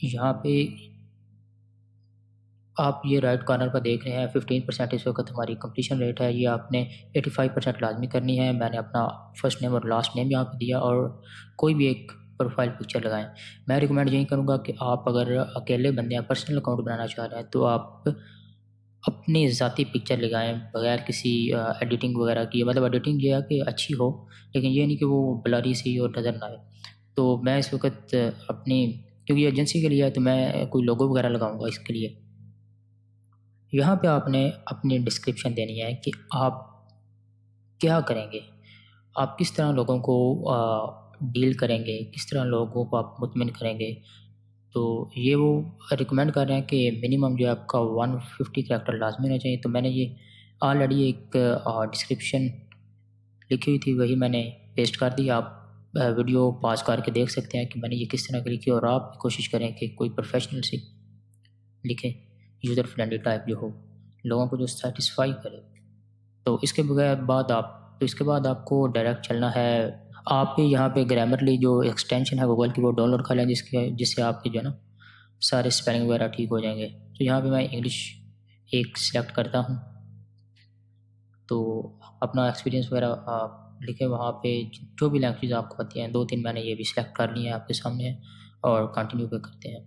یہاں پہ آپ یہ رائٹ کارنر پر دیکھ رہے ہیں 15% اس وقت ہماری کمپلیشن ریٹ ہے. یہ آپ نے 85% لازمی کرنی ہے. میں نے اپنا فرسٹ نیم اور لاسٹ نیم یہاں پہ دیا اور کوئی بھی ایک پروفائل پکچر لگائیں. میں ریکمینڈ یہی کروں گا کہ آپ اگر اکیلے بندے ہیں پرسنل اکاؤنٹ بنانا چاہ رہے ہیں تو آپ اپنی ذاتی پکچر لگائیں بغیر کسی ایڈیٹنگ وغیرہ کی. مطلب ایڈیٹنگ یہ ہے کہ اچھی ہو لیکن یہ نہیں کہ وہ بلری سی اور نظر نہ آئے. تو میں اس وقت اپنی کیونکہ یہ ایجنسی کے لیے ہے تو میں کوئی لوگو وغیرہ لگاؤں گا اس کے لیے. یہاں پہ آپ نے اپنی ڈسکرپشن دینی ہے کہ آپ کیا کریں گے, آپ کس طرح لوگوں کو ڈیل کریں گے, کس طرح لوگوں کو آپ مطمئن کریں گے. تو یہ وہ ریکمینڈ کر رہے ہیں کہ منیمم جو ہے آپ کا 150 کریکٹر لازمی ہونا چاہیے. تو میں نے یہ آلریڈی ایک ڈسکرپشن لکھی ہوئی تھی وہی میں نے پیسٹ کر دی. آپ ویڈیو پاز کر کے دیکھ سکتے ہیں کہ میں نے یہ کس طرح کی لکھی, اور آپ کوشش کریں کہ کوئی پروفیشنل سے لکھیں, یوزر فرینڈلی ٹائپ جو ہو, لوگوں کو جو سیٹسفائی کرے. تو اس کے بعد آپ کو ڈائریکٹ چلنا ہے. آپ یہاں پہ گرامرلی جو ایکسٹینشن ہے گوگل کی وہ ڈاؤن لوڈ کر لیں جس سے آپ کے جو ہے نا سارے اسپیلنگ وغیرہ ٹھیک ہو جائیں گے. تو یہاں پہ میں انگلش ایک سلیکٹ کرتا ہوں. تو اپنا ایکسپیرینس وغیرہ آپ لکھیں وہاں پہ جو بھی لینگویج آپ کو آتی ہیں, 2-3 میں نے یہ بھی سلیکٹ کر لی ہیں آپ کے سامنے اور کنٹینیو پہ کرتے ہیں.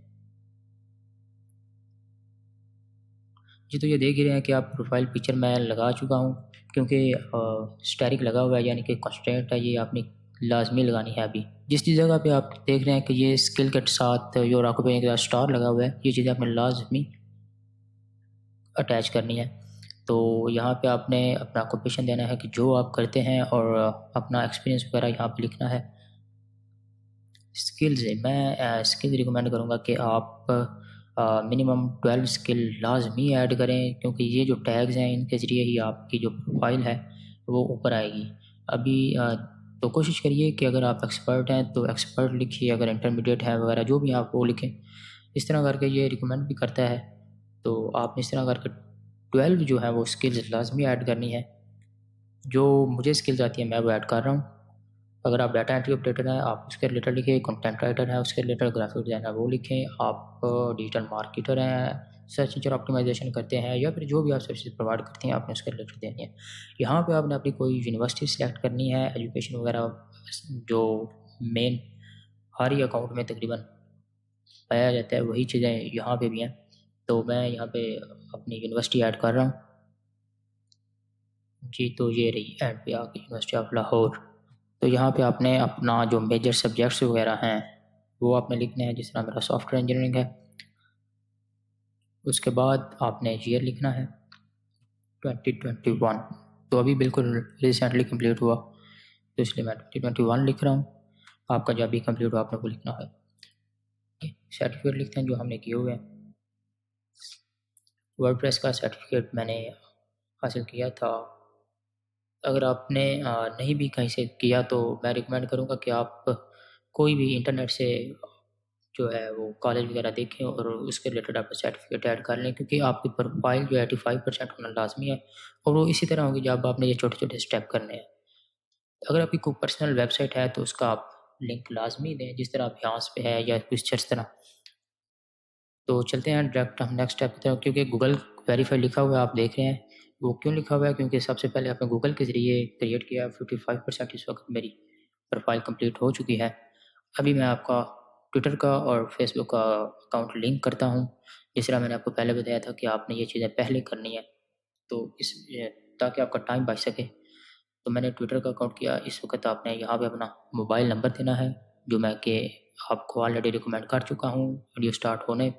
جی تو یہ دیکھ ہی رہے ہیں کہ آپ پروفائل پکچر میں لگا چکا ہوں کیونکہ اسٹیرک لگا ہوا ہے یعنی کہ کنسٹرینٹ ہے, یہ آپ نے لازمی لگانی ہے. ابھی جس جگہ پہ آپ دیکھ رہے ہیں کہ یہ اسکل کے ساتھ جو راکوپین کے ساتھ اسٹار لگا ہوا ہے, یہ چیزیں آپ نے لازمی اٹیچ کرنی ہے. تو یہاں پہ آپ نے اپنا آکوپیشن دینا ہے کہ جو آپ کرتے ہیں اور اپنا ایکسپیرینس وغیرہ یہاں پہ لکھنا ہے. اسکلز میں اسکلز ریکمینڈ کروں گا کہ آپ منیمم 12 اسکل لازمی ایڈ کریں کیونکہ یہ جو ٹیگز ہیں ان کے ذریعے ہی آپ کی جو پروفائل ہے وہ اوپر آئے گی. ابھی تو کوشش کریے کہ اگر آپ ایکسپرٹ ہیں تو ایکسپرٹ لکھیے, اگر انٹرمیڈیٹ ہے وغیرہ جو بھی آپ وہ لکھیں. اس طرح کر کے یہ ریکمینڈ بھی کرتا ہے. تو آپ اس طرح کر کے 12 جو ہے وہ اسکلز لازمی ایڈ کرنی ہے. جو مجھے اسکلز آتی ہیں میں وہ ایڈ کر رہا ہوں. اگر آپ ڈیٹا انٹری آپریٹر ہیں آپ اس کے ریلیٹڈ لکھیں, کنٹینٹ رائٹر ہیں اس کے ریلیٹڈ, گرافک ڈیزائنر وہ لکھیں, آپ ڈیجیٹل مارکیٹر ہیں, سرچ انجن آپٹیمائزیشن کرتے ہیں, یا پھر جو بھی آپ سروسز پرووائڈ کرتے ہیں آپ نے اس کے ریلیٹڈ دینی ہے. یہاں پہ آپ نے اپنی کوئی یونیورسٹی سلیکٹ کرنی ہے, ایجوکیشن وغیرہ جو مین ہر ہی اکاؤنٹ میں تقریباً پایا جاتا ہے وہی چیزیں یہاں پہ بھی ہیں. تو میں یہاں پہ اپنی یونیورسٹی ایڈ کر رہا ہوں. جی تو یہ رہی ایڈ پہ آ کے یونیورسٹی آف لاہور. تو یہاں پہ آپ نے اپنا جو میجر سبجیکٹس وغیرہ ہیں وہ آپ نے لکھنے ہیں, جس طرح میرا سافٹ ویئر انجینئرنگ ہے. اس کے بعد آپ نے ایئر لکھنا ہے 2021. تو ابھی بالکل ریسنٹلی کمپلیٹ ہوا تو اس لیے میں 2021 لکھ رہا ہوں. آپ کا جب بھی کمپلیٹ ہو آپ نے وہ لکھنا ہے. سرٹیفکیٹ لکھتے ہیں جو ہم نے کیے ہوئے ہیں. ورڈ پریس کا سرٹیفکیٹ میں نے حاصل کیا تھا. اگر آپ نے نہیں بھی کہیں سے کیا تو میں ریکمینڈ کروں گا کہ آپ کوئی بھی انٹرنیٹ سے جو ہے وہ کالج وغیرہ دیکھیں اور اس کے ریلیٹڈ آپ سرٹیفکیٹ ایڈ کر لیں, کیونکہ آپ کی پروفائل جو ہے 85% ہونا لازمی ہے. اور وہ اسی طرح ہوگی جب آپ نے یہ چھوٹے چھوٹے اسٹیپ کرنے ہیں. اگر آپ کی کوئی پرسنل ویب سائٹ ہے تو اس کا آپ لنک لازمی دیں, جس طرح آپ یہاں پہ ہے یا کچھ اس طرح. تو چلتے ہیں ڈائریکٹ ہم نیکسٹ اسٹیپ کی طرف, کیونکہ گوگل ویریفائی لکھا ہوا ہے آپ دیکھ رہے ہیں. وہ کیوں لکھا ہوا ہے کیونکہ سب سے پہلے آپ نے گوگل کے ذریعے کریٹ کیا. 55% اس وقت میری پروفائل کمپلیٹ ہو چکی ہے. ابھی میں آپ کا ٹویٹر کا اور فیس بک کا اکاؤنٹ لنک کرتا ہوں. جس طرح میں نے آپ کو پہلے بتایا تھا کہ آپ نے یہ چیزیں پہلے کرنی ہیں تو تاکہ آپ کا ٹائم بچ سکے. تو میں نے ٹویٹر کا اکاؤنٹ کیا. اس وقت آپ نے یہاں پہ اپنا موبائل نمبر دینا ہے جو میں کہ آپ کو آلریڈی ریکمینڈ کر چکا ہوں. ویڈیو سٹارٹ ہونے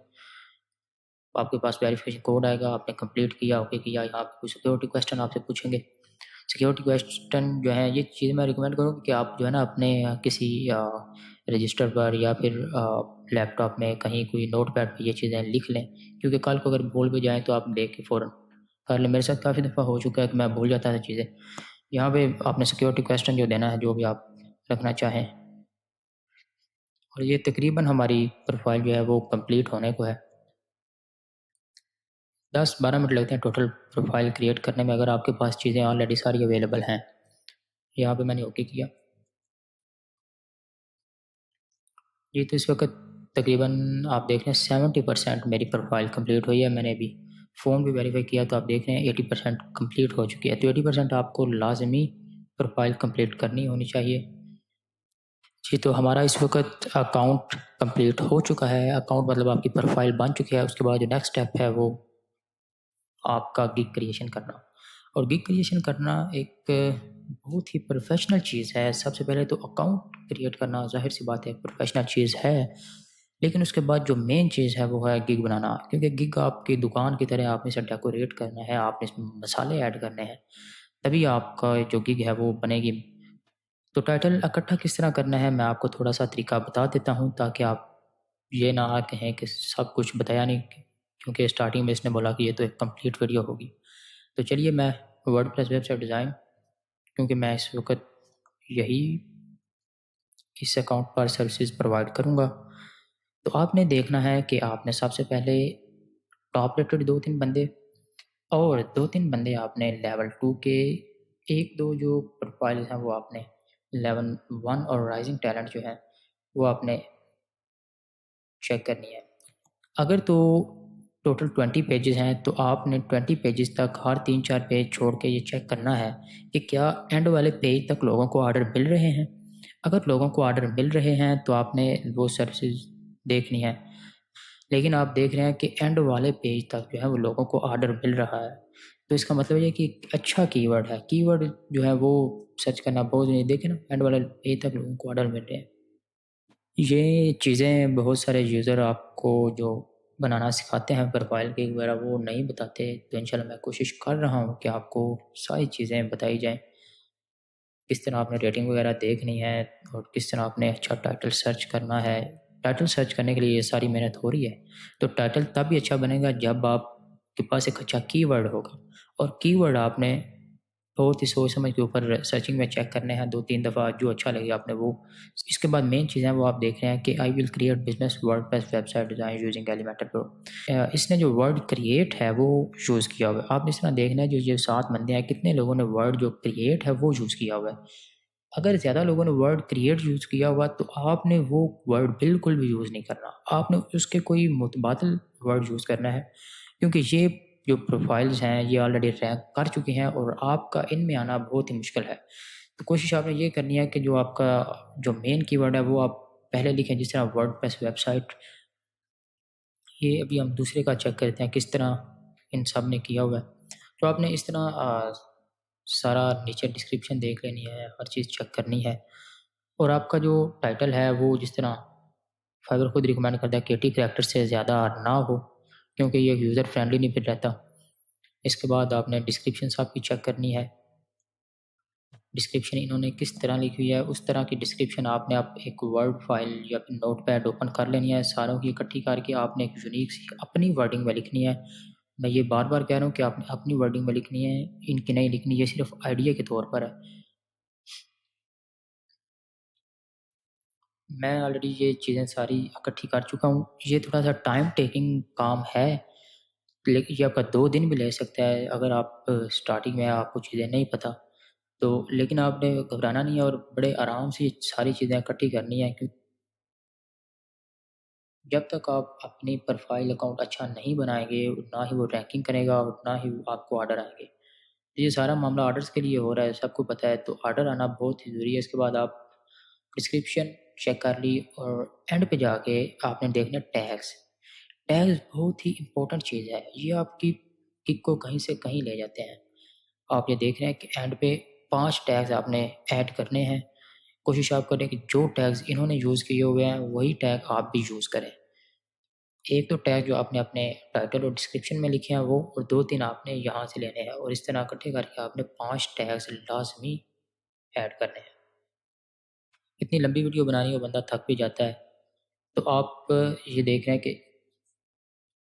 آپ کے پاس ویریفیکیشن کوڈ آئے گا, آپ نے کمپلیٹ کیا, اوکے کیا. یہاں پہ کوئی سیکورٹی کویسچن آپ سے پوچھیں گے. سیکورٹی کویسچن جو ہے یہ چیز میں ریکمینڈ کروں کہ آپ جو ہے نا اپنے کسی رجسٹر پر یا پھر لیپ ٹاپ میں کہیں کوئی نوٹ پیڈ پہ یہ چیزیں لکھ لیں, کیونکہ کل کو اگر بھول بھی جائیں تو آپ دیکھ کے فوراً کر لیں. میرے ساتھ کافی دفعہ ہو چکا ہے کہ میں بھول جاتا تھا چیزیں. یہاں پہ آپ نے سیکورٹی کویسچن جو دینا ہے جو بھی آپ رکھنا چاہیں. اور یہ تقریباً ہماری پروفائل جو ہے وہ کمپلیٹ ہونے کو ہے. 10-12 منٹ لگتے ہیں ٹوٹل پروفائل کریٹ کرنے میں, اگر آپ کے پاس چیزیں آلریڈی ساری اویلیبل ہیں. یہاں پہ میں نے اوکے کیا. جی تو اس وقت تقریباً آپ دیکھ رہے ہیں 70% میری پروفائل کمپلیٹ ہوئی ہے. میں نے ابھی فون بھی ویریفائی کیا تو آپ دیکھ رہے ہیں 80% کمپلیٹ ہو چکی ہے. تو 80% آپ کو لازمی پروفائل کمپلیٹ کرنی ہونی چاہیے. جی تو ہمارا اس وقت اکاؤنٹ کمپلیٹ ہو چکا ہے. اکاؤنٹ مطلب آپ کی پروفائل بن چکی ہے. اس کے بعد جو نیکسٹ اسٹیپ ہے وہ آپ کا گگ کریشن کرنا. اور گگ کریشن کرنا ایک بہت ہی پروفیشنل چیز ہے. سب سے پہلے تو اکاؤنٹ کریٹ کرنا ظاہر سی بات ہے پروفیشنل چیز ہے، لیکن اس کے بعد جو مین چیز ہے وہ ہے گگ بنانا. کیونکہ گگ آپ کی دکان کی طرح آپ نے اسے ڈیکوریٹ کرنا ہے، آپ نے اس میں مسالے ایڈ کرنے ہیں، تبھی آپ کا جو گگ ہے وہ بنے گی. تو ٹائٹل اکٹھا کس طرح کرنا ہے میں آپ کو تھوڑا سا طریقہ بتا دیتا ہوں، تاکہ آپ یہ نہ کہیں کہ سب کچھ بتایا نہیں، کیونکہ اسٹارٹنگ میں اس نے بولا کہ یہ تو ایک کمپلیٹ ویڈیو ہوگی. تو چلیے میں WordPress website design, کیونکہ میں اس وقت یہی اس اکاؤنٹ پر سروسز پرووائڈ کروں گا. تو آپ نے دیکھنا ہے کہ آپ نے سب سے پہلے ٹاپ ریٹڈ 2-3 بندے اور 2-3 بندے آپ نے لیول 2 کے 1-2 جو پروفائلز ہیں وہ آپ نے لیول 1 اور رائزنگ ٹیلنٹ جو ہے وہ آپ نے چیک کرنی ہے. اگر تو ٹوٹل 20 پیجز ہیں تو آپ نے 20 پیجز تک ہر 3-4 پیج چھوڑ کے یہ چیک کرنا ہے کہ کیا اینڈ والے پیج تک لوگوں کو آرڈر مل رہے ہیں. اگر لوگوں کو آرڈر مل رہے ہیں تو آپ نے وہ سروسز دیکھنی ہے. لیکن آپ دیکھ رہے ہیں کہ اینڈ والے پیج تک جو ہے وہ لوگوں کو آرڈر مل رہا ہے، تو اس کا مطلب یہ کہ اچھا کی ورڈ ہے. کی ورڈ جو ہے وہ سرچ کرنا بہت ضروری. دیکھیں نا اینڈ والے پیج تک لوگوں کو آرڈر مل رہے ہیں. یہ چیزیں بہت سارے یوزر آپ کو جو بنانا سکھاتے ہیں پروفائل کے وغیرہ وہ نہیں بتاتے. تو انشاءاللہ میں کوشش کر رہا ہوں کہ آپ کو ساری چیزیں بتائی جائیں، کس طرح آپ نے ریٹنگ وغیرہ دیکھنی ہے اور کس طرح آپ نے اچھا ٹائٹل سرچ کرنا ہے. ٹائٹل سرچ کرنے کے لیے یہ ساری محنت ہو رہی ہے. تو ٹائٹل تب بھی اچھا بنے گا جب آپ کے پاس ایک اچھا کی ورڈ ہوگا. اور کی ورڈ آپ نے بہت ہی سوچ سمجھ کے اوپر سرچنگ میں چیک کرنے ہیں 2-3 دفعہ، جو اچھا لگے آپ نے وہ. اس کے بعد مین چیزیں وہ آپ دیکھ رہے ہیں کہ I will create business WordPress website design using Elementor Pro. اس نے جو ورڈ کریٹ ہے وہ یوز کیا ہوا ہے. آپ نے اس طرح دیکھنا ہے جو یہ 7 بندے ہیں کتنے لوگوں نے ورڈ جو کریٹ ہے وہ یوز کیا ہوا ہے. اگر زیادہ لوگوں نے ورڈ کریٹ یوز کیا ہوا تو آپ نے وہ ورڈ بالکل بھی یوز نہیں کرنا. آپ نے اس کے کوئی متبادل ورڈ یوز کرنا ہے، کیونکہ یہ جو پروفائلز ہیں یہ آلریڈی رینک کر چکی ہیں اور آپ کا ان میں آنا بہت ہی مشکل ہے. تو کوشش آپ نے یہ کرنی ہے کہ جو آپ کا جو مین کی ورڈ ہے وہ آپ پہلے لکھیں، جس طرح ورڈ پریس ویب سائٹ. یہ ابھی ہم دوسرے کا چیک کرتے ہیں کس طرح ان سب نے کیا ہوا ہے. تو آپ نے اس طرح سارا نیچے ڈسکرپشن دیکھ لینی ہے، ہر چیز چیک کرنی ہے. اور آپ کا جو ٹائٹل ہے وہ جس طرح فائبر خود ریکمینڈ کرتا ہے کہ 80 کریکٹر سے زیادہ نہ ہو، کیونکہ یہ یوزر فرینڈلی نہیں پھر رہتا. اس کے بعد آپ نے ڈسکرپشن آپ کی چیک کرنی ہے. ڈسکرپشن انہوں نے کس طرح لکھی ہوئی ہے اس طرح کی ڈسکرپشن آپ نے ایک ورڈ فائل یا نوٹ پیڈ اوپن کر لینی ہے. ساروں کی اکٹھی کر کے آپ نے ایک یونیک سی اپنی ورڈنگ میں لکھنی ہے. میں یہ بار بار کہہ رہا ہوں کہ آپ نے اپنی ورڈنگ میں لکھنی ہے، ان کی نہیں لکھنی. یہ صرف آئیڈیا کے طور پر ہے. میں آلریڈی یہ چیزیں ساری اکٹھی کر چکا ہوں. یہ تھوڑا سا ٹائم ٹیکنگ کام ہے، لیکن یہ آپ کا 2 دن بھی لے سکتا ہے اگر آپ سٹارٹنگ میں آپ کو چیزیں نہیں پتہ تو. لیکن آپ نے گھبرانا نہیں ہے اور بڑے آرام سے یہ ساری چیزیں اکٹھی کرنی ہیں، کیونکہ جب تک آپ اپنی پروفائل اکاؤنٹ اچھا نہیں بنائیں گے نہ ہی وہ رینکنگ کرے گا اور نہ ہی آپ کو آرڈر آئیں گے. یہ سارا معاملہ آرڈرز کے لیے ہو رہا ہے، سب کو پتہ ہے. تو آرڈر آنا بہت ہی ضروری ہے. اس کے بعد آپ ڈسکرپشن چیک کر لی اور اینڈ پہ جا کے آپ نے دیکھنا ٹیگز. ٹیگز بہت ہی امپورٹنٹ چیز ہے، یہ آپ کی کک کو کہیں سے کہیں لے جاتے ہیں. آپ یہ دیکھ رہے ہیں کہ اینڈ پہ 5 ٹیگز آپ نے ایڈ کرنے ہیں. کوشش آپ کریں کہ جو ٹیگز انہوں نے یوز کیے ہوئے ہیں وہی ٹیگ آپ بھی یوز کریں. ایک تو ٹیگ جو آپ نے اپنے ٹائٹل اور ڈسکرپشن میں لکھے ہیں وہ، اور 2-3 آپ نے یہاں سے لینے ہیں. اور اس طرح اکٹھے کر کے آپ نے 5 ٹیگز لازمی ایڈ کرنے ہیں. اتنی لمبی ویڈیو بنانی ہو بندہ تھک بھی جاتا ہے. تو آپ یہ دیکھ رہے ہیں کہ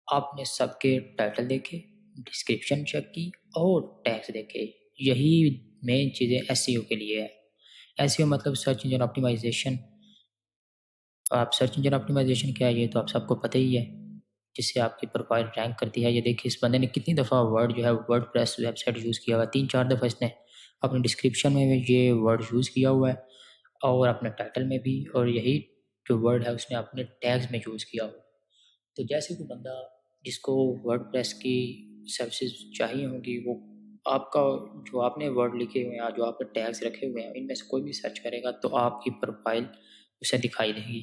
آپ نے سب کے ٹائٹل دیکھے، ڈسکرپشن چیک کی اور ٹیگز دیکھے. یہی مین چیزیں ایس ای او کے لیے ہے. ایس ای او مطلب سرچ انجن آپٹیمائزیشن. آپ سرچ انجن آپٹیمائزیشن کیا ہے یہ تو آپ سب کو پتہ ہی ہے، جس سے آپ کی پروفائل رینک کرتی ہے. یہ دیکھیے اس بندے نے کتنی دفعہ ورڈ جو ہے WordPress website use کیا ہوا ہے. 3-4 دفعہ اس نے اپنے ڈسکرپشن میں بھی یہ ورڈ یوز کیا ہوا ہے اور اپنے ٹائٹل میں بھی. اور یہی جو ورڈ ہے اس نے اپنے ٹیگز میں یوز کیا ہو. تو جیسے کوئی بندہ جس کو ورڈ پریس کی سروسز چاہیے ہوں گی، وہ آپ کا جو آپ نے ورڈ لکھے ہوئے ہیں جو آپ نے ٹیگز رکھے ہوئے ہیں ان میں سے کوئی بھی سرچ کرے گا تو آپ کی پروفائل اسے دکھائی دے گی.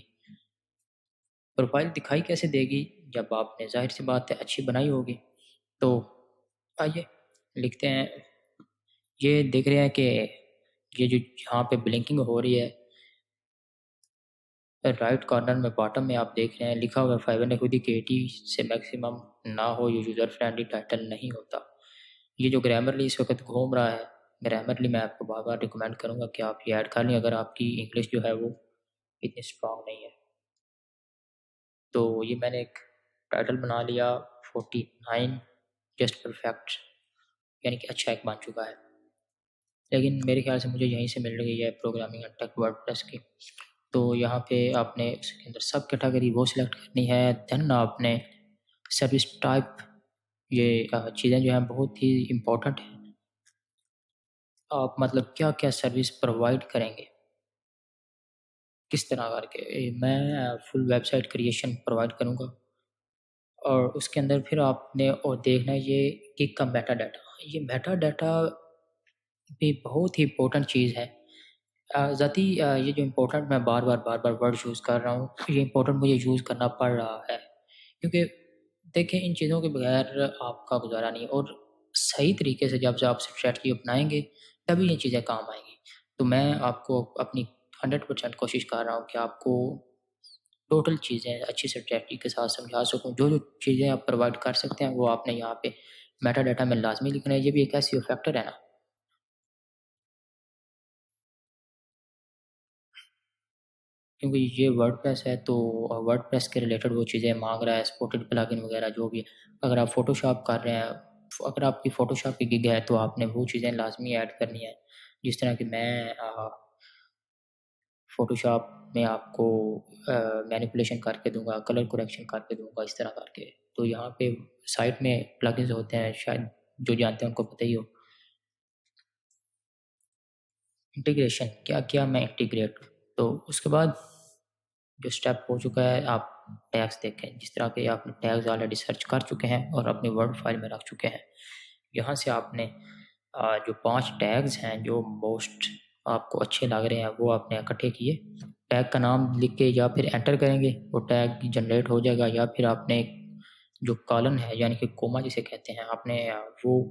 پروفائل دکھائی کیسے دے گی؟ جب آپ نے ظاہر سی بات ہے اچھی بنائی ہوگی. تو آئیے لکھتے ہیں. یہ دیکھ رہے ہیں کہ یہ جو یہاں پہ بلنکنگ ہو رہی ہے رائٹ کارنر میں باٹم میں آپ دیکھ رہے ہیں لکھا ہوا ہے 500 خودی کہ 80 سے میکسیمم نہ ہو یہ یوزر فرینڈلی ٹائٹل نہیں ہوتا. یہ جو گرامرلی اس وقت گھوم رہا ہے گرامرلی میں آپ کو بار بار ریکمینڈ کروں گا کہ آپ یہ ایڈ کر لیں اگر آپ کی انگلش جو ہے وہ اتنی اسٹرانگ نہیں ہے. تو یہ میں نے ایک ٹائٹل بنا لیا 49 جسٹ پرفیکٹ، یعنی کہ اچھا ایک بن چکا ہے. لیکن میرے خیال سے مجھے یہیں سے مل رہی ہے programming and take word press کی. تو یہاں پہ آپ نے اس کے اندر سب کیٹیگری وہ سلیکٹ کرنی ہے. دین آپ نے سروس ٹائپ، یہ چیزیں جو ہیں بہت ہی امپورٹنٹ ہیں. آپ مطلب کیا کیا سروس پرووائڈ کریں گے کس طرح کر کے. میں فل ویب سائٹ کریشن پرووائڈ کروں گا اور اس کے اندر پھر آپ نے اور دیکھنا ہے یہ کک کا میٹا ڈیٹا. یہ میٹا ڈیٹا بھی بہت ہی امپورٹنٹ چیز ہے. ذاتی یہ جو امپورٹنٹ میں بار بار ورڈ یوز کر رہا ہوں یہ امپورٹنٹ مجھے یوز کرنا پڑ رہا ہے کیونکہ دیکھیں ان چیزوں کے بغیر آپ کا گزارا نہیں. اور صحیح طریقے سے جب سے آپ اسٹریٹجی اپنائیں گے تبھی یہ چیزیں کام آئیں گی. تو میں آپ کو اپنی 100% کوشش کر رہا ہوں کہ آپ کو ٹوٹل چیزیں اچھی اسٹریٹجی کے ساتھ سمجھا سکوں. جو جو چیزیں آپ پرووائڈ کر سکتے ہیں وہ آپ نے یہاں پہ میٹا ڈیٹا میں لازمی لکھنا ہے. یہ بھی ایک ایسی فیکٹر ہے نا کیونکہ یہ ورڈ پریس ہے تو ورڈ پریس کے ریلیٹڈ وہ چیزیں مانگ رہا ہے سپورٹڈ پلاگن وغیرہ جو بھی. اگر آپ فوٹو شاپ کر رہے ہیں اگر آپ کی فوٹو شاپ کی گگ ہے تو آپ نے وہ چیزیں لازمی ایڈ کرنی ہے. جس طرح کہ میں فوٹو شاپ میں آپ کو مینیپولیشن کر کے دوں گا کلر کریکشن کر کے دوں گا اس طرح کر کے. تو یہاں پہ سائٹ میں پلگنز ہوتے ہیں شاید جو جانتے ہیں ان کو پتہ ہی ہو. انٹیگریشن کیا کیا میں انٹیگریٹ. تو اس کے بعد جو سٹیپ ہو چکا ہے آپ ٹیگز دیکھیں جس طرح کہ آپ نے ٹیگز آلریڈی سرچ کر چکے ہیں اور اپنی ورڈ فائل میں رکھ چکے ہیں. یہاں سے آپ نے جو 5 ٹیگز ہیں جو موسٹ آپ کو اچھے لگ رہے ہیں وہ آپ نے اکٹھے کیے. ٹیگ کا نام لکھ کے یا پھر انٹر کریں گے وہ ٹیگ جنریٹ ہو جائے گا یا پھر آپ نے جو کالن ہے یعنی کہ کوما جسے کہتے ہیں آپ نے وہ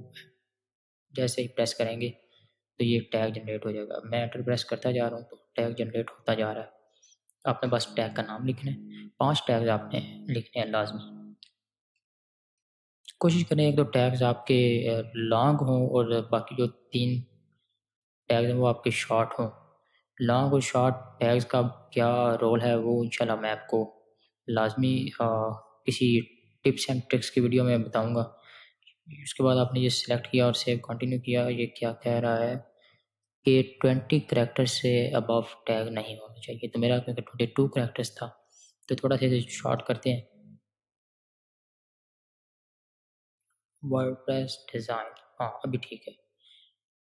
جیسے ہی پریس کریں گے تو یہ ٹیگ جنریٹ ہو جائے گا. میں انٹر پریس کرتا جا رہا ہوں تو ٹیگ جنریٹ ہوتا جا رہا ہے. آپ نے بس ٹیگ کا نام لکھنا ہے. 5 ٹیگز آپ نے لکھنے ہیں لازمی. کوشش کریں ایک دو ٹیگز آپ کے لانگ ہوں اور باقی جو 3 ٹیگز ہیں وہ آپ کے شارٹ ہوں. لانگ اور شارٹ ٹیگز کا کیا رول ہے وہ انشاءاللہ میں آپ کو لازمی کسی ٹپس اینڈ ٹرکس کی ویڈیو میں بتاؤں گا. اس کے بعد آپ نے یہ سلیکٹ کیا اور سیو کنٹینیو کیا. یہ کیا کہہ رہا ہے کہ 20 کریکٹر سے ابو ٹیگ نہیں ہونا چاہیے. تو میرا کیونکہ 22 کریکٹرس تھا تو تھوڑا سا شارٹ کرتے ہیں. ورڈ پریس ڈیزائن ہاں ابھی ٹھیک ہے.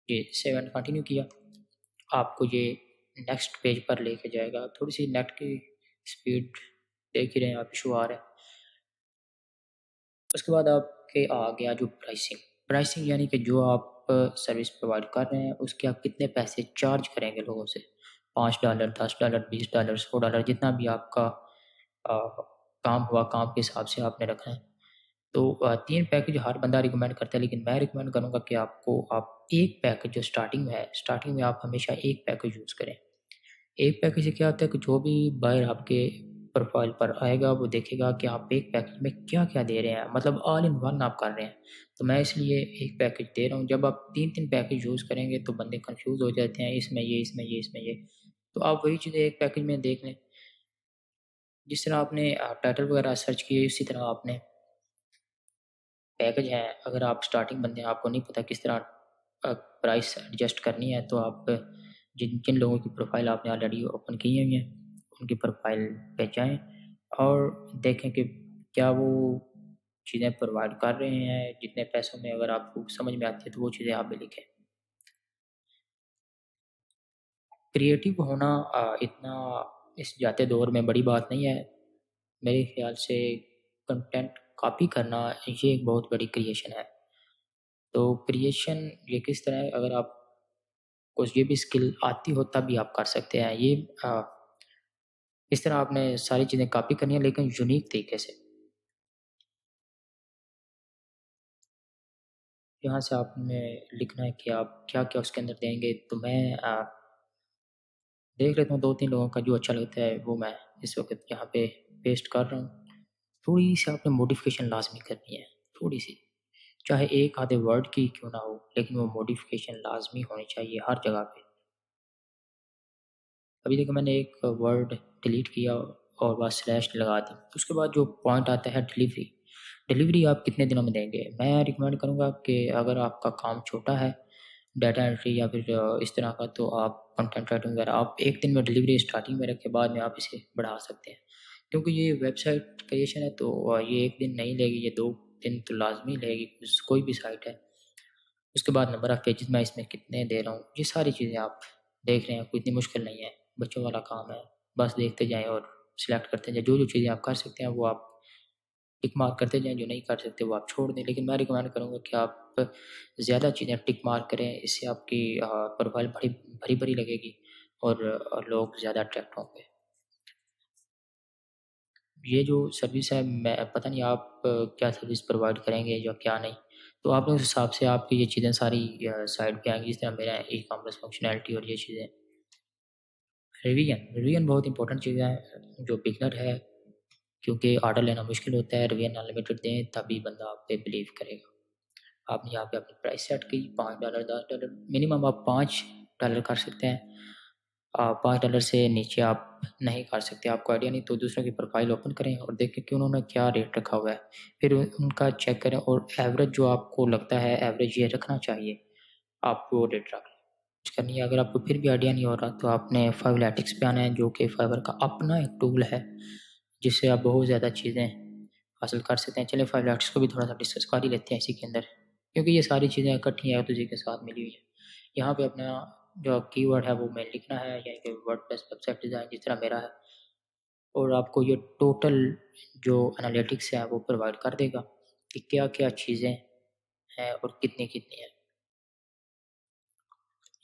یہ سیو اینڈ کنٹینیو کیا. آپ کو یہ نیکسٹ پیج پر لے کے جائے گا. تھوڑی سی نیٹ کی سپیڈ دیکھ ہی رہے ہیں آپ ایشو آ رہا ہے. اس کے بعد آپ کے آ گیا جو پرائسنگ یعنی کہ جو آپ سروس پرووائڈ کر رہے ہیں اس کے آپ کتنے پیسے چارج کریں گے لوگوں سے. $5 $10 $20 $100 جتنا بھی آپ کا کام ہوا کام کے حساب سے آپ نے رکھنا ہے. تو 3 پیکج ہر بندہ ریکمینڈ کرتا ہے لیکن میں ریکمینڈ کروں گا کہ آپ ایک پیکج جو سٹارٹنگ میں ہے سٹارٹنگ میں آپ ہمیشہ ایک پیکج یوز کریں. ایک پیکج سے کیا ہوتا ہے کہ جو بھی بائر آپ کے پروفائل پر آئے گا وہ دیکھے گا کہ آپ ایک پیکج میں کیا کیا دے رہے ہیں مطلب آل ان ون آپ کر رہے ہیں. تو میں اس لیے ایک پیکج دے رہا ہوں. جب آپ 3 پیکج یوز کریں گے تو بندے کنفیوز ہو جاتے ہیں اس میں یہ اس میں یہ اس میں یہ. تو آپ وہی چیزیں ایک پیکج میں دیکھ لیں. جس طرح آپ نے ٹائٹل وغیرہ سرچ کیے اسی طرح آپ نے پیکج ہیں. اگر آپ سٹارٹنگ بندے ہیں آپ کو نہیں پتہ کس طرح پرائس ایڈجسٹ کرنی ہے تو آپ جن لوگوں کی پروفائل آپ نے آلریڈی اوپن کی ہوئی ہیں ان کی پروفائل پہ جائیں اور دیکھیں کہ کیا وہ چیزیں پرووائڈ کر رہے ہیں جتنے پیسوں میں. اگر آپ کو سمجھ میں آتی ہے تو وہ چیزیں آپ بھی لکھیں. کریٹیو ہونا اتنا اس جاتے دور میں بڑی بات نہیں ہے میرے خیال سے۔ کنٹینٹ کاپی کرنا یہ ایک بہت بڑی کریشن ہے۔ تو کریشن یہ کس طرح ہے، اگر آپ کو یہ بھی اسکل آتی ہو تب بھی آپ کر سکتے ہیں یہ اس طرح آپ نے ساری چیزیں کاپی کرنی ہیں لیکن یونیک طریقے سے۔ یہاں سے آپ نے لکھنا ہے کہ آپ کیا کیا اس کے اندر دیں گے۔ تو میں دیکھ لیتا ہوں 2-3 لوگوں کا جو اچھا لگتا ہے وہ میں اس وقت یہاں پہ پیسٹ کر رہا ہوں۔ تھوڑی سی آپ نے موڈیفکیشن لازمی کرنی ہے، تھوڑی سی، چاہے ایک آدھے ورڈ کی کیوں نہ ہو لیکن وہ موڈیفکیشن لازمی ہونی چاہیے ہر جگہ پہ۔ ابھی دیکھو میں نے ایک ورڈ ڈیلیٹ کیا اور بس سلیش لگا دی، اس کے بعد جو پوائنٹ آتا ہے ڈلیوری، ڈلیوری آپ کتنے دنوں میں دیں گے؟ میں ریکمینڈ کروں گا کہ اگر آپ کا کام چھوٹا ہے ڈیٹا انٹری یا پھر اس طرح کا، تو آپ کنٹینٹ رائٹنگ وغیرہ آپ ایک دن میں ڈلیوری اسٹارٹنگ میں رکھ کے بعد میں آپ اسے بڑھا سکتے ہیں، کیونکہ یہ ویب سائٹ کریشن ہے تو یہ ایک دن نہیں لے گی، یہ 2 دن تو لازمی لے گی کوئی بھی سائٹ ہے۔ اس کے بعد نمبر آف پیجز میں اس میں کتنے دے رہا ہوں، یہ ساری چیزیں آپ دیکھ رہے ہیں، کوئی اتنی مشکل نہیں ہے، بچوں والا کام ہے، بس دیکھتے جائیں اور سلیکٹ کرتے جائیں، جو جو چیزیں آپ کر سکتے ہیں وہ آپ ٹک مارک کرتے جائیں، جو نہیں کر سکتے وہ آپ چھوڑ دیں۔ لیکن میں ریکمینڈ کروں گا کہ آپ زیادہ چیزیں ٹک مارک کریں، اس سے آپ کی پروفائل بھری بھری لگے گی اور لوگ زیادہ اٹریکٹ ہوں گے۔ یہ جو سروس ہے میں پتہ نہیں آپ کیا سروس پرووائڈ کریں گے یا کیا نہیں، تو آپ اس حساب سے آپ کی یہ چیزیں ساری سائٹ پہ آئیں گی، جس طرح میرا ای کامرس فنکشنالٹی اور یہ چیزیں۔ ریویژن بہت امپورٹنٹ چیز ہے جو بگنر ہے، کیونکہ آرڈر لینا مشکل ہوتا ہے، ریویژن انلمیٹڈ دیں تبھی بندہ آپ پہ بلیو کرے گا۔ آپ نے یہاں پہ اپنی پرائس سیٹ کی $5 $10، منیمم آپ $5 کر سکتے ہیں، $5 سے نیچے آپ نہیں کر سکتے۔ آپ کو آئیڈیا نہیں تو دوسروں کی پروفائل اوپن کریں اور دیکھیں کہ انہوں نے کیا ریٹ رکھا ہوا ہے، پھر ان کا چیک کریں اور ایوریج جو آپ کو لگتا ہے ایوریج یہ رکھنا چاہیے، آپ کو ریٹ رکھ لیں کرنی ہے۔ اگر آپ کو پھر بھی آئیڈیا نہیں ہو رہا تو آپ نے فائیولیٹکس پہ آنا ہے، جو کہ فائبر کا اپنا ایک ٹول ہے جس سے آپ بہت زیادہ چیزیں حاصل کر سکتے ہیں۔ چلیں فائیولیٹکس کو بھی تھوڑا سا ڈسکس کر ہی لیتے ہیں اسی کے اندر، کیونکہ یہ ساری چیزیں اکٹھی ہیں ایک دوسرے کے ساتھ ملی ہوئی ہیں۔ یہاں پہ اپنا جو کی ورڈ ہے وہ میں لکھنا ہے، یعنی کہ word plus website design جس طرح میرا ہے، اور آپ کو یہ ٹوٹل جو انالیٹکس ہے وہ پرووائڈ کر دے گا کہ کیا کیا چیزیں ہیں اور کتنی کتنی ہیں۔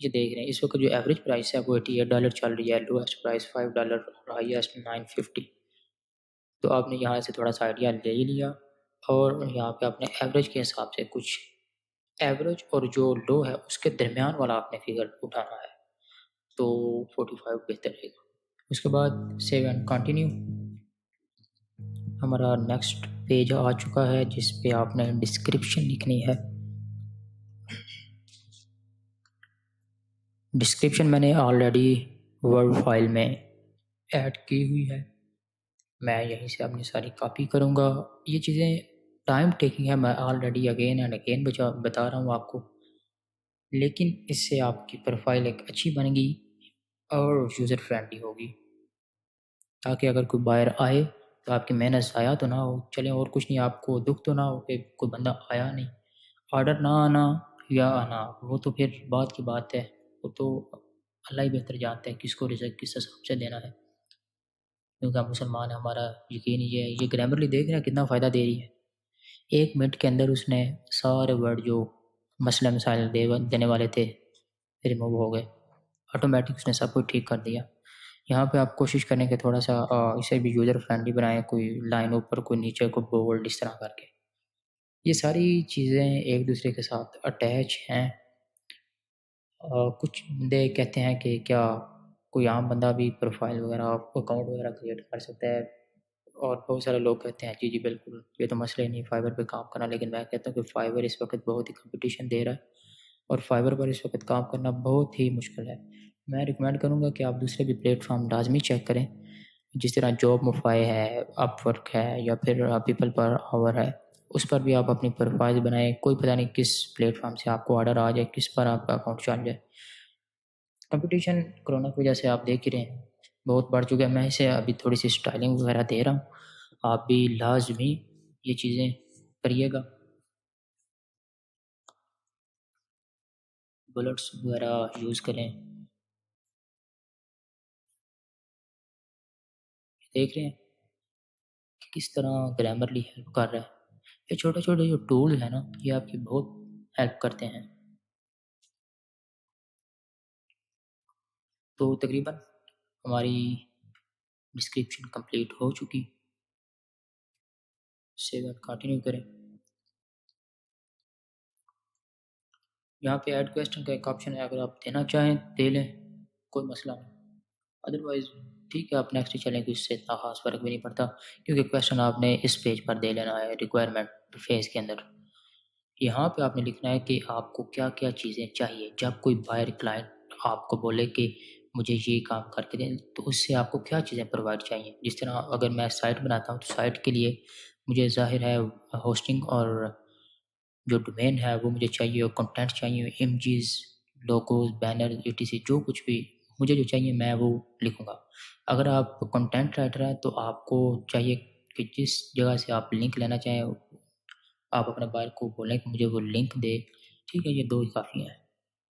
یہ دیکھ رہے ہیں اس وقت جو ایوریج پرائس ہے وہ $88 چل رہی ہے، لویسٹ پرائس $5 اور ہائیسٹ 950۔ تو آپ نے یہاں سے تھوڑا سا آئیڈیا لے ہی لیا، اور یہاں پہ آپ نے ایوریج کے حساب سے کچھ ایوریج اور جو لو ہے اس کے درمیان والا آپ نے فگر اٹھانا ہے، تو 45 بہتر رہے گا۔ اس کے بعد سیو اینڈ کنٹینیو۔ ہمارا نیکسٹ پیج آ چکا ہے جس پہ آپ نے ڈسکرپشن لکھنی ہے۔ ڈسکرپشن میں نے آلریڈی ورڈ فائل میں ایڈ کی ہوئی ہے، میں یہیں سے اپنی ساری کاپی کروں گا۔ یہ چیزیں ٹائم ٹیکنگ ہے، میں آلریڈی اگین اینڈ اگین بتا رہا ہوں آپ کو، لیکن اس سے آپ کی پروفائل ایک اچھی بنے گی اور یوزر فرینڈلی ہوگی، تاکہ اگر کوئی بائر آئے تو آپ کی محنت ضائع تو نہ ہو۔ چلیں اور کچھ نہیں، آپ کو دکھ تو نہ ہو کہ کوئی بندہ آیا نہیں، آرڈر نہ آنا یا آنا وہ تو پھر بعد کی بات ہے، وہ تو اللہ ہی بہتر جانتے ہیں کس کو رزق کس حساب سے دینا ہے، کیونکہ ہم مسلمان ہیں، ہمارا یقین یہ ہے۔ یہ گرامرلی دیکھ رہے ہیں کتنا فائدہ دے رہی ہے، 1 منٹ کے اندر اس نے سارے ورڈ جو مسئلہ مسائل دینے والے تھے ریموو ہو گئے، آٹومیٹک اس نے سب کچھ ٹھیک کر دیا۔ یہاں پہ آپ کوشش کریں کہ تھوڑا سا اسے بھی یوزر فرینڈلی بنائیں، کوئی لائن اوپر کوئی نیچے کوئی بولڈ اس طرح کر کے۔ یہ ساری چیزیں ایک دوسرے کے ساتھ اٹیچ ہیں۔ کچھ بندے کہتے ہیں کہ کیا کوئی عام بندہ بھی پروفائل وغیرہ اکاؤنٹ وغیرہ کریٹ کر سکتا ہے، اور بہت سارے لوگ کہتے ہیں جی جی بالکل یہ تو مسئلہ ہی نہیں فائبر پہ کام کرنا، لیکن میں کہتا ہوں کہ فائبر اس وقت بہت ہی کمپٹیشن دے رہا ہے اور فائبر پر اس وقت کام کرنا بہت ہی مشکل ہے۔ میں ریکمینڈ کروں گا کہ آپ دوسرے بھی پلیٹ فارم لازمی چیک کریں، جس طرح جاب موفائی ہے، اپ ورک ہے، یا پھر پیپل پر آور ہے، اس پر بھی آپ اپنی پروفائل بنائیں۔ کوئی پتہ نہیں کس پلیٹ فارم سے آپ کو آرڈر آ جائے، کس پر آپ کا اکاؤنٹ چل جائے۔ کمپٹیشن کرونا کی وجہ سے آپ دیکھ ہی رہے ہیں بہت بڑھ چکا ہے۔ میں اسے ابھی تھوڑی سی اسٹائلنگ وغیرہ دے رہا ہوں، آپ بھی لازمی یہ چیزیں کریے گا، بلٹس وغیرہ یوز کریں۔ دیکھ رہے ہیں کہ کس طرح گرامرلی ہیلپ کر رہا ہے۔ یہ چھوٹے چھوٹے جو ٹول ہیں نا، یہ آپ کی بہت ہیلپ کرتے ہیں۔ تو تقریباً ہماری ڈسکرپشن کمپلیٹ ہو چکی، سیو اینڈ کنٹینیو کریں۔ یہاں پہ ایڈ کویسچن کا ایک آپشن ہے، اگر آپ دینا چاہیں دے لیں، کوئی مسئلہ نہیں، ادروائز ٹھیک ہے آپ نیکسٹ چلیں، کہ اس سے اتنا خاص فرق بھی نہیں پڑتا، کیونکہ کویسچن آپ نے اس پیج پر دے لینا ہے ریکوائرمنٹ فیز کے اندر۔ یہاں پہ آپ نے لکھنا ہے کہ آپ کو کیا کیا چیزیں چاہیے جب کوئی بائر کلائنٹ آپ کو بولے کہ مجھے یہ کام کر کے دیں، تو اس سے آپ کو کیا چیزیں پرووائڈ چاہیے۔ جس طرح اگر میں سائٹ بناتا ہوں تو سائٹ کے لیے مجھے ظاہر ہے ہوسٹنگ اور جو ڈومین ہے وہ مجھے چاہیے، اور کنٹینٹ چاہیے، امیجز، لوگوز، بینر، ETC، جو کچھ بھی مجھے جو چاہیے میں وہ لکھوں گا۔ اگر آپ کنٹینٹ رائٹر ہیں تو آپ کو چاہیے کہ جس جگہ سے آپ لنک لینا چاہیں آپ اپنے بائر کو بولیں کہ مجھے وہ لنک دے، ٹھیک ہے، یہ دو ہی کافی ہیں۔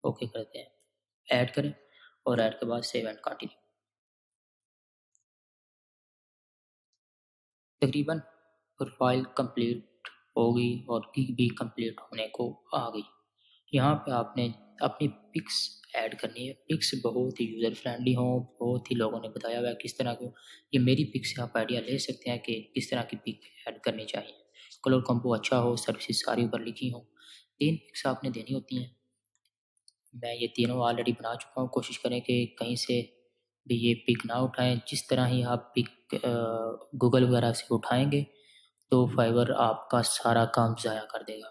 اوکے کرتے ہیں، ایڈ کریں، اور ایڈ کے بعد سیو اینڈ کنٹینیو۔ تقریباً پروفائل کمپلیٹ ہوگی اور گگ بھی کمپلیٹ ہونے کو آ گئی۔ یہاں پہ آپ نے اپنی پکس ایڈ کرنی ہے۔ پکس بہت ہی یوزر فرینڈلی ہوں، بہت ہی لوگوں نے بتایا ہوا ہے کس طرح کی، یہ میری پک سے آپ آئیڈیا لے سکتے ہیں کہ کس طرح کی پک ایڈ کرنی چاہیے۔ کلر کمبو اچھا ہو، سروسز ساری اوپر لکھی ہوں۔ 3 پکس آپ نے دینی ہوتی ہیں، میں یہ تینوں آلریڈی بنا چکا ہوں۔ کوشش کریں کہ کہیں سے بھی یہ پک نہ اٹھائیں، جس طرح ہی آپ پک گوگل وغیرہ سے اٹھائیں گے تو فائور آپ کا سارا کام ضائع کر دے گا،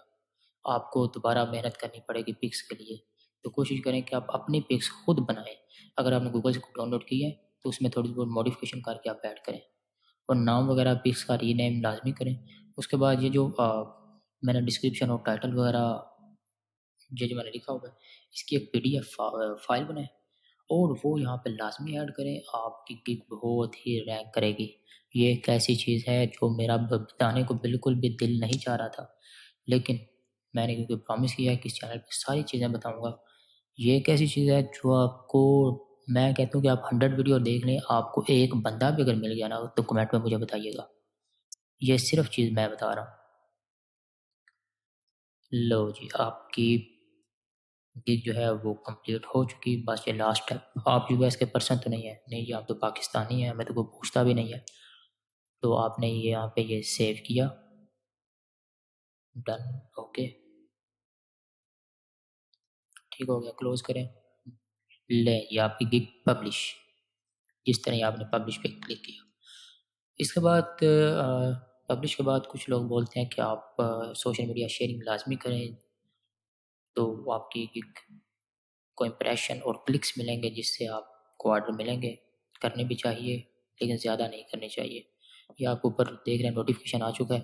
آپ کو دوبارہ محنت کرنی پڑے گی پکس کے لیے۔ تو کوشش کریں کہ آپ اپنی پکس خود بنائیں۔ اگر آپ نے گوگل سے ڈاؤن لوڈ کی ہے تو اس میں تھوڑی بہت موڈیفکیشن کر کے آپ ایڈ کریں، اور نام وغیرہ پکس کا ری نیم لازمی کریں۔ اس کے بعد یہ جو میں نے ڈسکرپشن اور ٹائٹل وغیرہ جو میں نے لکھا ہوا ہے، اس کی ایک PDF فائل بنائیں اور وہ یہاں پہ لازمی ایڈ کریں۔ آپ کی گگ بہت ہی رینک کرے گی۔ یہ ایک ایسی چیز ہے جو میرا بتانے کو بالکل بھی دل نہیں چاہ رہا تھا، لیکن میں نے کیونکہ پرامس کیا ہے کہ اس چینل پہ ساری چیزیں بتاؤں گا۔ یہ ایک ایسی چیز ہے جو آپ کو، میں کہتا ہوں کہ آپ 100 ویڈیو دیکھ لیں، آپ کو ایک بندہ بھی اگر مل گیا نا تو کمنٹ میں مجھے بتائیے گا۔ یہ صرف چیز میں بتا رہا ہوں۔ لو جی، آپ کی گگ جو ہے وہ کمپلیٹ ہو چکی، بس یہ لاسٹ ہے۔ آپ US کے پرسن تو نہیں ہے، نہیں جی آپ تو پاکستانی ہیں، میں تو کوئی پوچھتا بھی نہیں ہے۔ تو آپ نے یہاں پہ یہ سیو کیا، ڈن، اوکے، ٹھیک ہو گیا، کلوز کریں۔ لیں یہ آپ کی گگ پبلش، جس طرح آپ نے پبلش پہ کلک کیا۔ اس کے بعد پبلش کے بعد کچھ لوگ بولتے ہیں کہ آپ سوشل میڈیا شیئرنگ لازمی کریں، تو آپ کی گگ کو امپریشن اور کلکس ملیں گے، جس سے آپ کو آرڈر ملیں گے۔ کرنے بھی چاہیے لیکن زیادہ نہیں کرنے چاہیے۔ یہ آپ اوپر دیکھ رہے ہیں نوٹیفیکیشن آ چکا ہے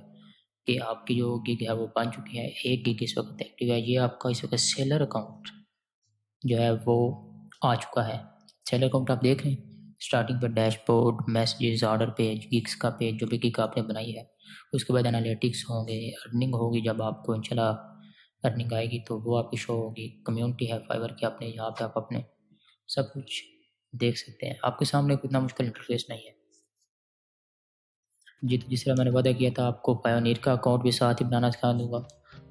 کہ آپ کی جو گگ ہے وہ بن چکی ہے۔ ایک گگ اس وقت ایکٹیو ہے، یہ آپ کا اس وقت سیلر اکاؤنٹ جو ہے وہ آ چکا ہے۔ سیلر اکاؤنٹ آپ دیکھ رہے ہیں، اسٹارٹنگ پہ dash board, messages, order page, gigs کا پیج، جو بھی گگ آپ نے بنائی ہے۔ اس کے بعد انالیٹکس ہوں گے، ارننگ ہوگی، جب آپ کو انشاءاللہ ارننگ آئے گی تو وہ آپ کی شو ہوگی۔ کمیونٹی ہے فائور کی، اپنے یہاں پہ آپ اپنے سب کچھ دیکھ سکتے ہیں۔ آپ کے سامنے اتنا مشکل انٹرفیس نہیں ہے جی۔ تو جس طرح میں نے وعدہ کیا تھا آپ کو پایونیر کا اکاؤنٹ بھی ساتھ ہی بنانا سکھا دوں گا،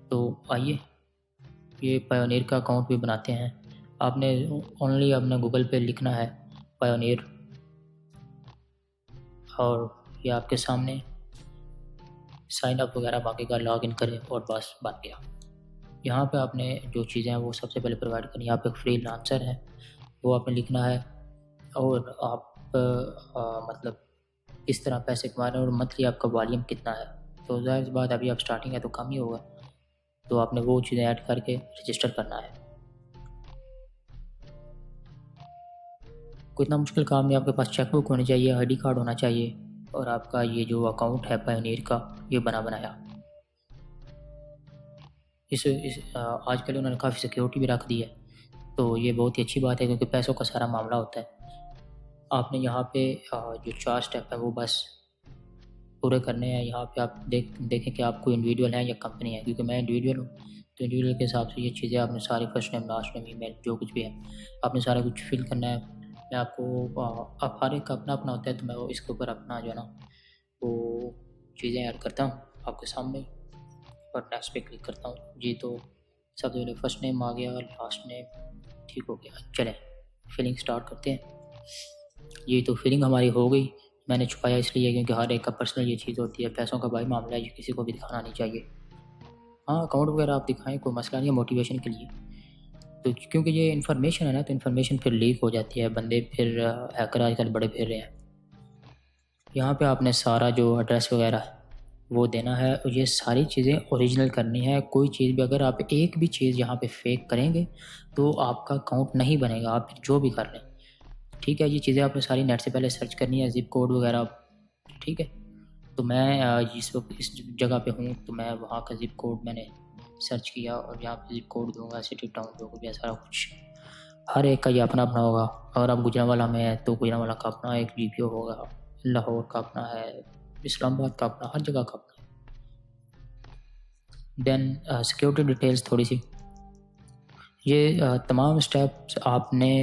تو آئیے یہ پایونیر کا اکاؤنٹ بھی بناتے ہیں۔ آپ نے اونلی اپنے گوگل پہ لکھنا ہے پایونیر، اور یہ آپ کے سامنے سائن اپ وغیرہ باقی کا لاگ ان کریں اور بس بن گیا۔ یہاں پہ آپ نے جو چیزیں ہیں وہ سب سے پہلے پرووائڈ کرنی ہے۔ آپ ایک فری لانسر ہے، وہ آپ نے لکھنا ہے، اور آپ مطلب کس طرح پیسے کما رہے ہیں اور منتھلی آپ کا والیوم کتنا ہے۔ تو ظاہر سی بات ابھی آپ سٹارٹنگ ہے تو کم ہی ہوگا، تو آپ نے وہ چیزیں ایڈ کر کے رجسٹر کرنا ہے۔ کوئی اتنا مشکل کام نہیں، آپ کے پاس چیک بک ہونی چاہیے، ID کارڈ ہونا چاہیے، اور آپ کا یہ جو اکاؤنٹ ہے پایونیر کا یہ بنایا۔ آج کل انہوں نے کافی سیکیورٹی بھی رکھ دی ہے، تو یہ بہت ہی اچھی بات ہے، کیونکہ پیسوں کا سارا معاملہ ہوتا ہے۔ آپ نے یہاں پہ جو 4 سٹیپ ہے وہ بس پورے کرنے ہیں۔ یہاں پہ آپ دیکھیں کہ آپ کو انڈیویڈول ہیں یا کمپنی ہے، کیونکہ میں انڈیویڈول ہوں، تو انڈیویڈول کے حساب سے یہ چیزیں آپ نے ساری فرسٹ نیم، لاسٹ نیم، ای میل، جو کچھ بھی ہے آپ نے سارا کچھ فل کرنا ہے۔ میں آپ کو اب ہر ایک کا اپنا اپنا ہوتا ہے، تو میں وہ اس کے اوپر اپنا جو ہے نا وہ چیزیں ایڈ کرتا ہوں آپ کے سامنے اور نیکسٹ پہ کلک کرتا ہوں جی۔ تو سب سے پہلے فرسٹ نیم آ گیا، لاسٹ نیم ٹھیک ہو گیا۔ چلیں فلنگ سٹارٹ کرتے ہیں جی۔ تو فلنگ ہماری ہو گئی، میں نے چھپایا اس لیے کیونکہ ہر ایک کا پرسنل یہ چیز ہوتی ہے، پیسوں کا بھائی معاملہ ہے، یہ کسی کو بھی دکھانا نہیں چاہیے۔ ہاں اکاؤنٹ وغیرہ آپ دکھائیں، کوئی مسئلہ نہیں ہے، موٹیویشن کے لیے، تو کیونکہ یہ انفارمیشن ہے نا، تو انفارمیشن پھر لیک ہو جاتی ہے، بندے پھر ہیکر آج کل بڑے پھر رہے ہیں۔ یہاں پہ آپ نے سارا جو ایڈریس وغیرہ وہ دینا ہے، اور یہ ساری چیزیں اوریجنل کرنی ہے۔ کوئی چیز بھی اگر آپ ایک بھی چیز یہاں پہ فیک کریں گے تو آپ کا اکاؤنٹ نہیں بنے گا، آپ جو بھی کر لیں، ٹھیک ہے۔ یہ چیزیں آپ نے ساری نیٹ سے پہلے سرچ کرنی ہے، زپ کوڈ وغیرہ، ٹھیک ہے۔ تو میں اس وقت اس جگہ پہ ہوں، تو میں وہاں کا زپ کوڈ میں نے سرچ کیا اور یہاں پہ زپ کوڈ دوں گا، سٹی ٹاؤن جو بھی ہے سارا کچھ، ہر ایک کا یہ اپنا اپنا ہوگا۔ اگر آپ گجرانوالہ میں ہے تو گجرانوالہ کا اپنا ایک جی پی او ہوگا، لاہور کا اپنا ہے، اسلام آباد کا اپنا، ہر جگہ کا اپنا۔ دین سیکیورٹی ڈیٹیلز تھوڑی سی، یہ تمام اسٹیپس آپ نے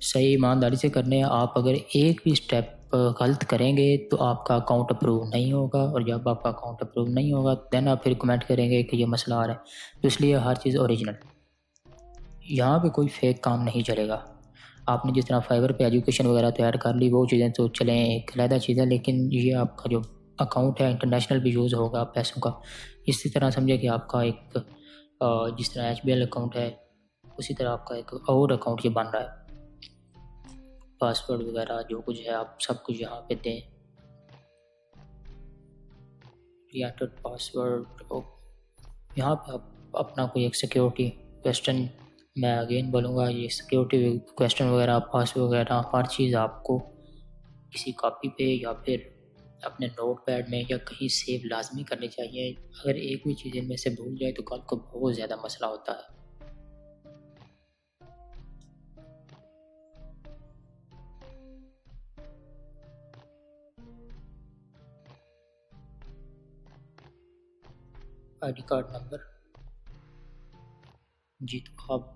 صحیح ایمانداری سے کرنے ہیں۔ آپ اگر ایک بھی اسٹیپ غلط کریں گے تو آپ کا اکاؤنٹ اپروو نہیں ہوگا، اور جب آپ کا اکاؤنٹ اپروو نہیں ہوگا دین آپ پھر کمنٹ کریں گے کہ یہ مسئلہ آ رہا ہے، تو اس لیے ہر چیز اوریجنل، یہاں پہ کوئی فیک کام نہیں چلے گا۔ آپ نے جس طرح فائبر پہ ایجوکیشن وغیرہ تیار کر لی، وہ چیزیں تو چلیں ایک علیحدہ چیز ہے، لیکن یہ آپ کا جو اکاؤنٹ ہے انٹرنیشنل بھی یوز ہوگا پیسوں کا، اسی طرح سمجھے کہ آپ کا ایک جس طرح ایچ بی ایل اکاؤنٹ ہے اسی طرح آپ کا ایک اور اکاؤنٹ یہ بن رہا ہے۔ پاسورڈ وغیرہ جو کچھ ہے آپ سب کچھ یہاں پہ دیں، ریاٹڈ پاسورڈ، یہاں پہ آپ اپنا کوئی ایک سیکیورٹی کویسچن، میں اگین بولوں گا یہ سیکیورٹی کویسچن وغیرہ، پاسورڈ وغیرہ، ہر چیز آپ کو کسی کاپی پہ یا پھر اپنے نوٹ پیڈ میں یا کہیں سیو لازمی کرنی چاہیے۔ اگر ایک بھی چیز ان میں سے بھول جائے تو کل کو بہت زیادہ مسئلہ ہوتا ہے۔ آئی ڈی کارڈ نمبر جی، تو آپ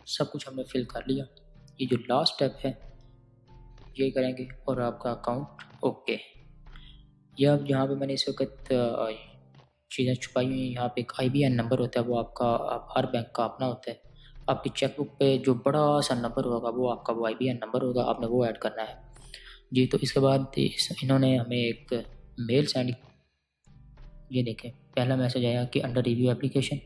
سب کچھ ہم نے فل کر لیا، یہ جو لاسٹ اسٹیپ ہے یہ کریں گے اور آپ کا اکاؤنٹ اوکے۔ یہ اب یہاں پہ میں نے اس وقت چیزیں چھپائی ہوئی ہیں، یہاں پہ ایک آئی بی این نمبر ہوتا ہے، وہ آپ کا ہر بینک کا اپنا ہوتا ہے۔ آپ کی چیک بک پہ جو بڑا سا نمبر ہوگا وہ آپ کا وہ آئی بی این نمبر ہوگا، آپ نے وہ ایڈ کرنا ہے جی۔ تو اس کے بعد انہوں نے ہمیں ایک میل سینڈ، یہ دیکھیں پہلا میسج آیا کہ انڈر ریویو اپلیکیشن،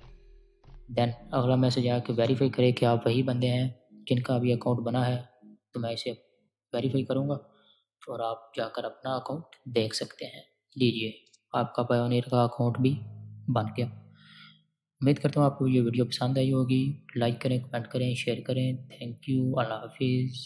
دین اگلا میسج آیا کہ ویریفائی کرے کہ آپ وہی بندے ہیں جن کا ابھی اکاؤنٹ بنا ہے، تو میں اسے ویریفائی کروں گا اور آپ جا کر اپنا اکاؤنٹ دیکھ سکتے ہیں۔ لیجیے آپ کا پایونیر کا اکاؤنٹ بھی بن گیا۔ امید کرتا ہوں آپ کو یہ ویڈیو پسند آئی ہوگی، لائک کریں، کمنٹ کریں، شیئر کریں۔ تھینک یو، اللہ حافظ۔